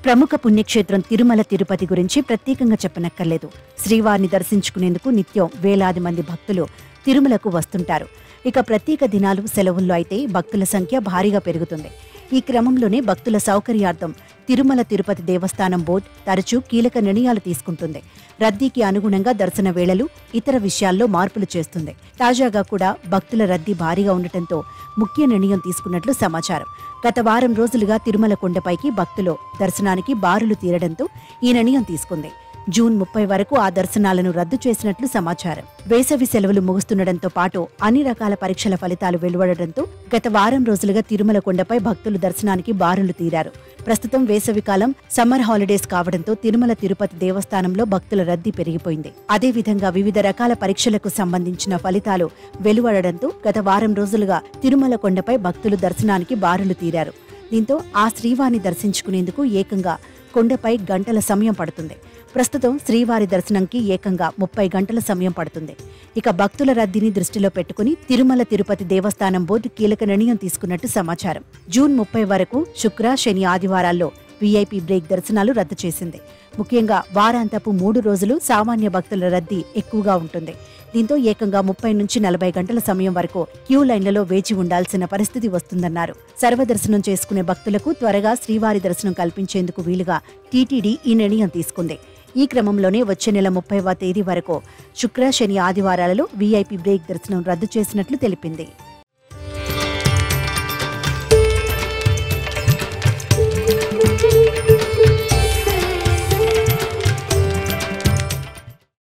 ప్రముఖ పుణ్యక్షేత్రం తిరుమల తిరుపతి గురించి ప్రత్యేకంగా చెప్పనక్కర్లేదు. శ్రీవారిని దర్శించుకునేందుకు నిత్యం వేలాది మంది భక్తులు తిరుమలకు వస్తుంటారు. ఇక ప్రత్యేక దినాలు, సెలవుల్లో అయితే భక్తుల సంఖ్య భారీగా పెరుగుతుంది. ఈ క్రమంలోనే భక్తుల సౌకర్యార్థం తిరుమల తిరుపతి దేవస్థానం బోర్డు తరచూ కీలక నిర్ణయాలు తీసుకుంటుంది. రద్దీకి అనుగుణంగా దర్శన వేళలు, ఇతర విషయాల్లో మార్పులు చేస్తుంది. తాజాగా కూడా భక్తుల రద్దీ భారీగా ఉండటంతో ముఖ్య నిర్ణయం తీసుకున్నట్లు సమాచారం. గత వారం రోజులుగా తిరుమల కొండపైకి భక్తులు దర్శనానికి బారులు తీరడంతో ఈ నిర్ణయం తీసుకుంది. జూన్ 30 వరకు ఆ దర్శనాలను రద్దు చేసినట్లు సమాచారం. వేసవి సెలవులు ముగుస్తుండటంతో పాటు అన్ని రకాల పరీక్షల ఫలితాలు వెలువడడంతో గత వారం రోజులుగా తిరుమల కొండపై భక్తులు దర్శనానికి బారులు తీరారు. ప్రస్తుతం వేసవికాలం, సమ్మర్ హాలిడేస్ కావడంతో తిరుమల తిరుపతి దేవస్థానంలో భక్తుల రద్దీ పెరిగిపోయింది. అదేవిధంగా వివిధ రకాల పరీక్షలకు సంబంధించిన ఫలితాలు వెలువడడంతో గత వారం రోజులుగా తిరుమల కొండపై భక్తులు దర్శనానికి బారులు తీరారు. దీంతో ఆ శ్రీవారిని దర్శించుకునేందుకు ఏకంగా కొండపై గంటల సమయం పడుతుంది. ప్రస్తుతం శ్రీవారి దర్శనంకి ఏకంగా 30 గంటల సమయం పడుతుంది. ఇక భక్తుల రద్దీని దృష్టిలో పెట్టుకుని తిరుమల తిరుపతి దేవస్థానం బోర్డు కీలక నిర్ణయం తీసుకున్నట్టు సమాచారం. జూన్ 30 వరకు శుక్ర, శని, ఆదివారాల్లో వీఐపీ బ్రేక్ దర్శనాలు రద్దు చేసింది. ముఖ్యంగా వారాంతపు 3 రోజులు సామాన్య భక్తుల రద్దీ ఎక్కువగా ఉంటుంది. దీంతో ఏకంగా 30 నుంచి 40 గంటల సమయం వరకు క్యూ లైన్లలో వేచి ఉండాల్సిన పరిస్థితి వస్తుందన్నారు. సర్వదర్శనం చేసుకునే భక్తులకు త్వరగా శ్రీవారి దర్శనం కల్పించేందుకు వీలుగా టీటీడీ ఈ నిర్ణయం తీసుకుంది. ఈ క్రమంలోనే వచ్చే నెల 30వ తేదీ వరకు శుక్ర, శని, ఆదివారాలలో వీఐపీ బ్రేక్ దర్శనం రద్దు చేసినట్లు తెలిపింది.